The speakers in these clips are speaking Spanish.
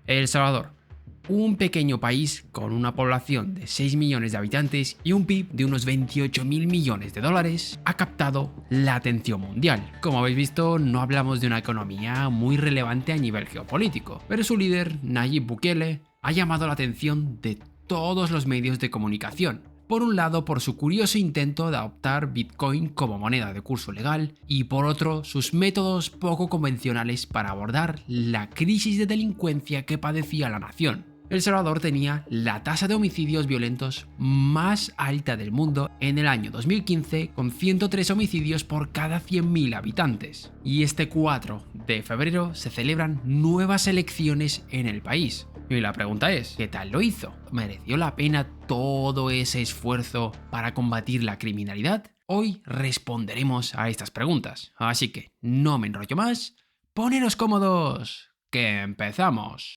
El Salvador, un pequeño país con una población de 6 millones de habitantes y un PIB de unos 28.000 millones de dólares, ha captado la atención mundial. Como habéis visto, no hablamos de una economía muy relevante a nivel geopolítico, pero su líder, Nayib Bukele, ha llamado la atención de todos los medios de comunicación. Por un lado, por su curioso intento de adoptar Bitcoin como moneda de curso legal y por otro, sus métodos poco convencionales para abordar la crisis de delincuencia que padecía la nación. El Salvador tenía la tasa de homicidios violentos más alta del mundo en el año 2015, con 103 homicidios por cada 100.000 habitantes. Y este 4 de febrero se celebran nuevas elecciones en el país. Y la pregunta es, ¿qué tal lo hizo? ¿Mereció la pena todo ese esfuerzo para combatir la criminalidad? Hoy responderemos a estas preguntas, así que no me enrollo más, poneros cómodos, que empezamos.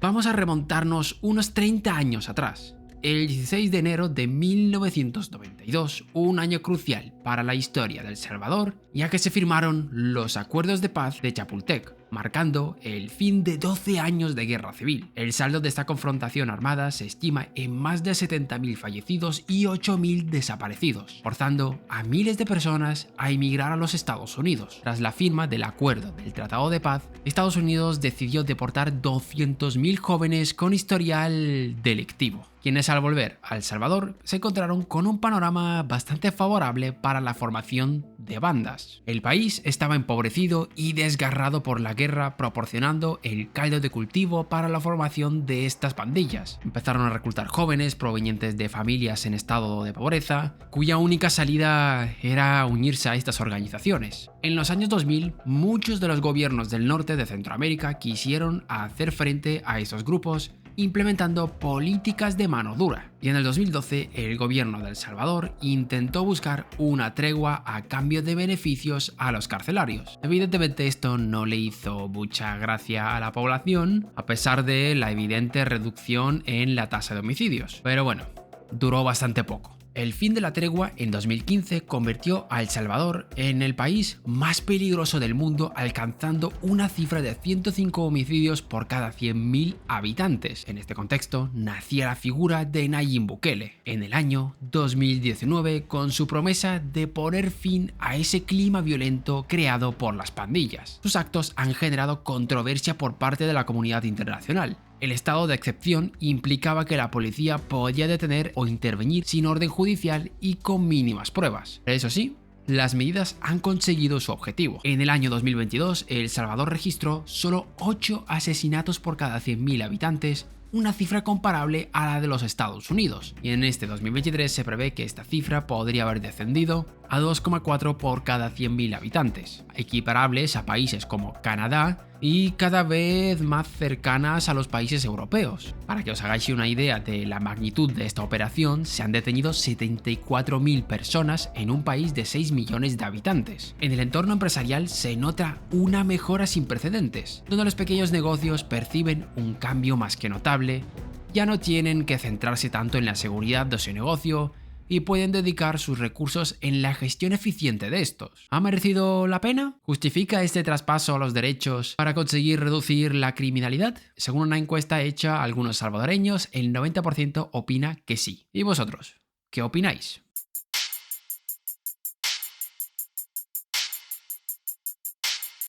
Vamos a remontarnos unos 30 años atrás. El 16 de enero de 1992, un año crucial para la historia de El Salvador, ya que se firmaron los acuerdos de paz de Chapultepec, marcando el fin de 12 años de guerra civil. El saldo de esta confrontación armada se estima en más de 70.000 fallecidos y 8.000 desaparecidos, forzando a miles de personas a emigrar a los Estados Unidos. Tras la firma del acuerdo del Tratado de Paz, Estados Unidos decidió deportar 200.000 jóvenes con historial delictivo, quienes al volver a El Salvador se encontraron con un panorama bastante favorable para la formación de bandas. El país estaba empobrecido y desgarrado por la guerra, proporcionando el caldo de cultivo para la formación de estas pandillas. Empezaron a reclutar jóvenes provenientes de familias en estado de pobreza, cuya única salida era unirse a estas organizaciones. En los años 2000, muchos de los gobiernos del norte de Centroamérica quisieron hacer frente a estos grupos, implementando políticas de mano dura. Y en el 2012, el gobierno de El Salvador intentó buscar una tregua a cambio de beneficios a los carcelarios. Evidentemente esto no le hizo mucha gracia a la población, a pesar de la evidente reducción en la tasa de homicidios. Pero bueno, duró bastante poco. El fin de la tregua en 2015 convirtió a El Salvador en el país más peligroso del mundo, alcanzando una cifra de 105 homicidios por cada 100.000 habitantes. En este contexto nacía la figura de Nayib Bukele en el año 2019 con su promesa de poner fin a ese clima violento creado por las pandillas. Sus actos han generado controversia por parte de la comunidad internacional. El estado de excepción implicaba que la policía podía detener o intervenir sin orden judicial y con mínimas pruebas. Eso sí, las medidas han conseguido su objetivo. En el año 2022, El Salvador registró solo 8 asesinatos por cada 100.000 habitantes, una cifra comparable a la de los Estados Unidos. Y en este 2023 se prevé que esta cifra podría haber descendido a 2,4 por cada 100.000 habitantes, equiparables a países como Canadá y cada vez más cercanas a los países europeos. Para que os hagáis una idea de la magnitud de esta operación, se han detenido 74.000 personas en un país de 6 millones de habitantes. En el entorno empresarial se nota una mejora sin precedentes, donde los pequeños negocios perciben un cambio más que notable, ya no tienen que centrarse tanto en la seguridad de su negocio y pueden dedicar sus recursos en la gestión eficiente de estos. ¿Ha merecido la pena? ¿Justifica este traspaso a los derechos para conseguir reducir la criminalidad? Según una encuesta hecha a algunos salvadoreños, el 90% opina que sí. ¿Y vosotros? ¿Qué opináis?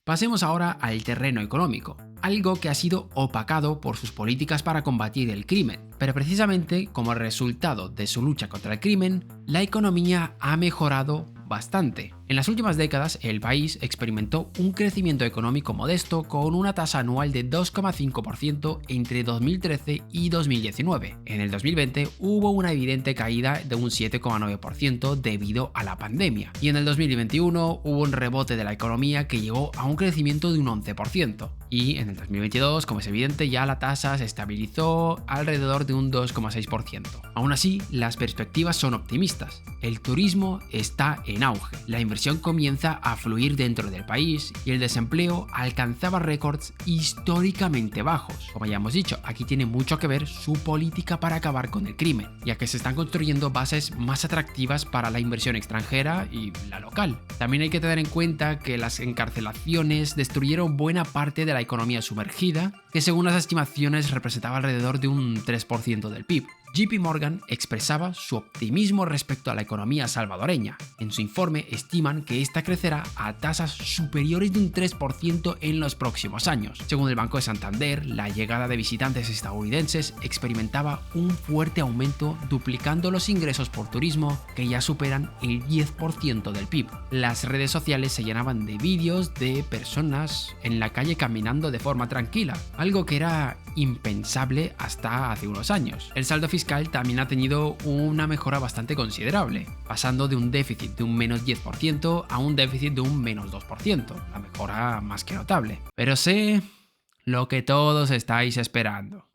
Pasemos ahora al terreno económico, algo que ha sido opacado por sus políticas para combatir el crimen. Pero precisamente como resultado de su lucha contra el crimen, la economía ha mejorado bastante. En las últimas décadas, el país experimentó un crecimiento económico modesto con una tasa anual de 2,5% entre 2013 y 2019. En el 2020 hubo una evidente caída de un 7,9% debido a la pandemia. Y en el 2021 hubo un rebote de la economía que llegó a un crecimiento de un 11%. Y en el 2022, como es evidente, ya la tasa se estabilizó alrededor de un 2,6%. Aún así, las perspectivas son optimistas. El turismo está en auge, la inversión comienza a fluir dentro del país y el desempleo alcanzaba récords históricamente bajos. Como ya hemos dicho, aquí tiene mucho que ver su política para acabar con el crimen, ya que se están construyendo bases más atractivas para la inversión extranjera y la local local. También hay que tener en cuenta que las encarcelaciones destruyeron buena parte de la economía sumergida, que según las estimaciones representaba alrededor de un 3% del PIB. JP Morgan expresaba su optimismo respecto a la economía salvadoreña. En su informe estiman que esta crecerá a tasas superiores de un 3% en los próximos años. Según el Banco de Santander, la llegada de visitantes estadounidenses experimentaba un fuerte aumento, duplicando los ingresos por turismo, que ya superan el 10% del PIB. Las redes sociales se llenaban de vídeos de personas en la calle caminando de forma tranquila, algo que era impensable hasta hace unos años. El saldo fiscal también ha tenido una mejora bastante considerable, pasando de un déficit de un menos 10% a un déficit de un menos 2%, la mejora más que notable. Pero sé lo que todos estáis esperando.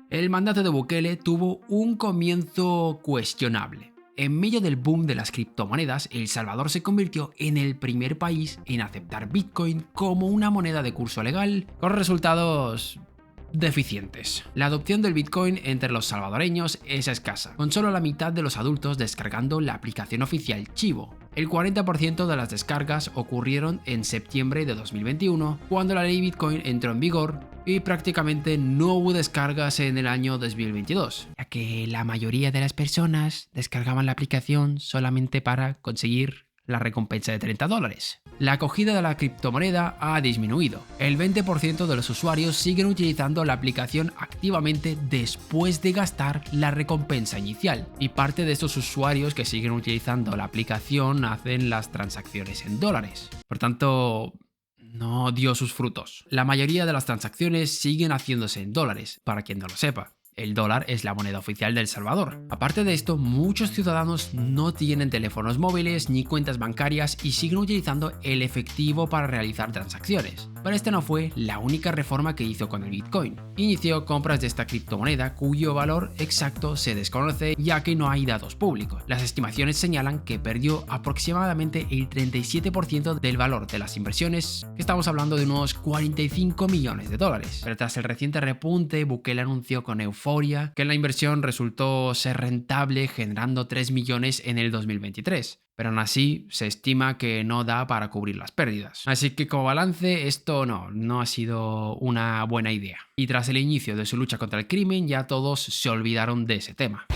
El mandato de Bukele tuvo un comienzo cuestionable. En medio del boom de las criptomonedas, El Salvador se convirtió en el primer país en aceptar Bitcoin como una moneda de curso legal, con resultados deficientes. La adopción del Bitcoin entre los salvadoreños es escasa, con solo la mitad de los adultos descargando la aplicación oficial Chivo. El 40% de las descargas ocurrieron en septiembre de 2021, cuando la ley Bitcoin entró en vigor, y prácticamente no hubo descargas en el año 2022, ya que la mayoría de las personas descargaban la aplicación solamente para conseguir la recompensa de $30. La acogida de la criptomoneda ha disminuido. El 20% de los usuarios siguen utilizando la aplicación activamente después de gastar la recompensa inicial, y parte de estos usuarios que siguen utilizando la aplicación hacen las transacciones en dólares. Por tanto, no dio sus frutos. La mayoría de las transacciones siguen haciéndose en dólares, para quien no lo sepa. El dólar es la moneda oficial de El Salvador. Aparte de esto, muchos ciudadanos no tienen teléfonos móviles ni cuentas bancarias y siguen utilizando el efectivo para realizar transacciones. Pero esta no fue la única reforma que hizo con el Bitcoin. Inició compras de esta criptomoneda cuyo valor exacto se desconoce, ya que no hay datos públicos. Las estimaciones señalan que perdió aproximadamente el 37% del valor de las inversiones, que estamos hablando de unos 45 millones de dólares. Pero tras el reciente repunte, Bukele anunció con euforia que la inversión resultó ser rentable, generando 3 millones en el 2023. Pero aún así se estima que no da para cubrir las pérdidas. Así que como balance, esto no ha sido una buena idea. Y tras el inicio de su lucha contra el crimen, ya todos se olvidaron de ese tema.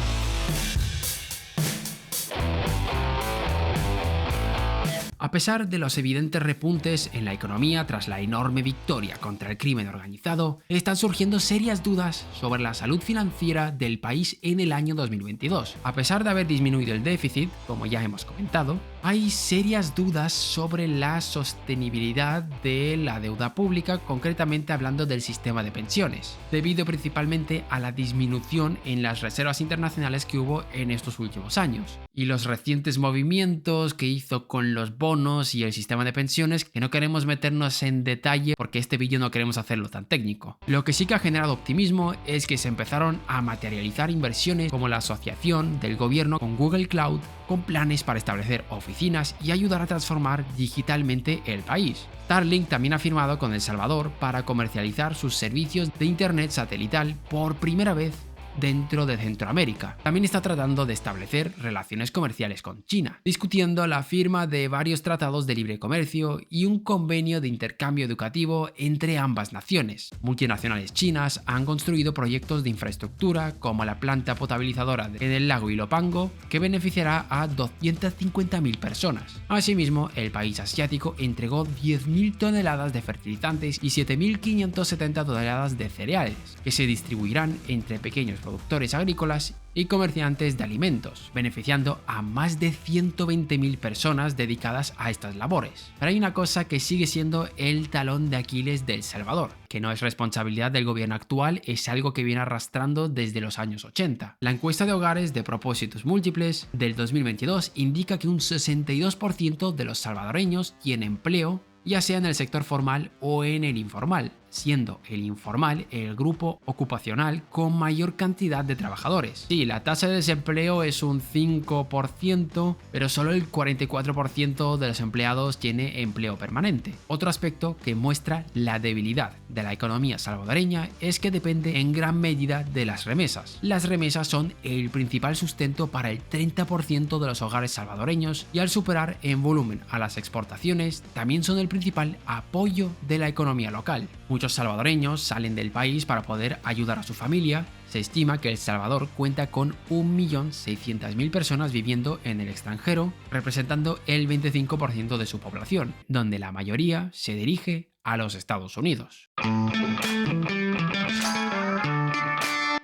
A pesar de los evidentes repuntes en la economía tras la enorme victoria contra el crimen organizado, están surgiendo serias dudas sobre la salud financiera del país en el año 2022. A pesar de haber disminuido el déficit, como ya hemos comentado, hay serias dudas sobre la sostenibilidad de la deuda pública, concretamente hablando del sistema de pensiones, debido principalmente a la disminución en las reservas internacionales que hubo en estos últimos años, y los recientes movimientos que hizo con los bonos y el sistema de pensiones, que no queremos meternos en detalle porque este vídeo no queremos hacerlo tan técnico. Lo que sí que ha generado optimismo es que se empezaron a materializar inversiones como la asociación del gobierno con Google Cloud, con planes para establecer oficinas y ayudar a transformar digitalmente el país. Starlink también ha firmado con El Salvador para comercializar sus servicios de internet satelital por primera vez dentro de Centroamérica. También está tratando de establecer relaciones comerciales con China, discutiendo la firma de varios tratados de libre comercio y un convenio de intercambio educativo entre ambas naciones. Multinacionales chinas han construido proyectos de infraestructura como la planta potabilizadora en el lago Ilopango, que beneficiará a 250.000 personas. Asimismo, el país asiático entregó 10.000 toneladas de fertilizantes y 7.570 toneladas de cereales, que se distribuirán entre pequeños productores agrícolas y comerciantes de alimentos, beneficiando a más de 120.000 personas dedicadas a estas labores. Pero hay una cosa que sigue siendo el talón de Aquiles de El Salvador, que no es responsabilidad del gobierno actual, es algo que viene arrastrando desde los años 80. La encuesta de hogares de propósitos múltiples del 2022 indica que un 62% de los salvadoreños tiene empleo, ya sea en el sector formal o en el informal, siendo el informal el grupo ocupacional con mayor cantidad de trabajadores. Sí, la tasa de desempleo es un 5%, pero solo el 44% de los empleados tiene empleo permanente. Otro aspecto que muestra la debilidad de la economía salvadoreña es que depende en gran medida de las remesas. Las remesas son el principal sustento para el 30% de los hogares salvadoreños y al superar en volumen a las exportaciones también son el principal apoyo de la economía local. Muchos salvadoreños salen del país para poder ayudar a su familia. Se estima que El Salvador cuenta con 1.600.000 personas viviendo en el extranjero, representando el 25% de su población, donde la mayoría se dirige a los Estados Unidos.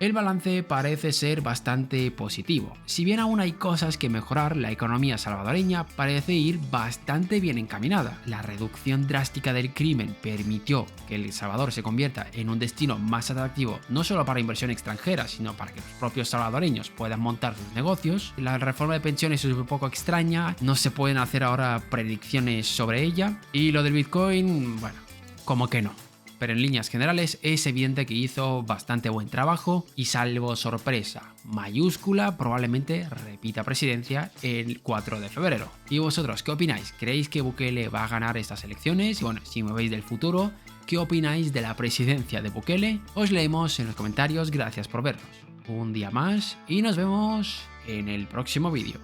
El balance parece ser bastante positivo. Si bien aún hay cosas que mejorar, la economía salvadoreña parece ir bastante bien encaminada. La reducción drástica del crimen permitió que El Salvador se convierta en un destino más atractivo no solo para inversión extranjera, sino para que los propios salvadoreños puedan montar sus negocios. La reforma de pensiones es un poco extraña, no se pueden hacer ahora predicciones sobre ella. Y lo del Bitcoin, bueno, como que no. Pero en líneas generales es evidente que hizo bastante buen trabajo y salvo sorpresa mayúscula probablemente repita presidencia el 4 de febrero. ¿Y vosotros qué opináis? ¿Creéis que Bukele va a ganar estas elecciones? Y bueno, si me veis del futuro, ¿qué opináis de la presidencia de Bukele? Os leemos en los comentarios, gracias por vernos un día más y nos vemos en el próximo vídeo.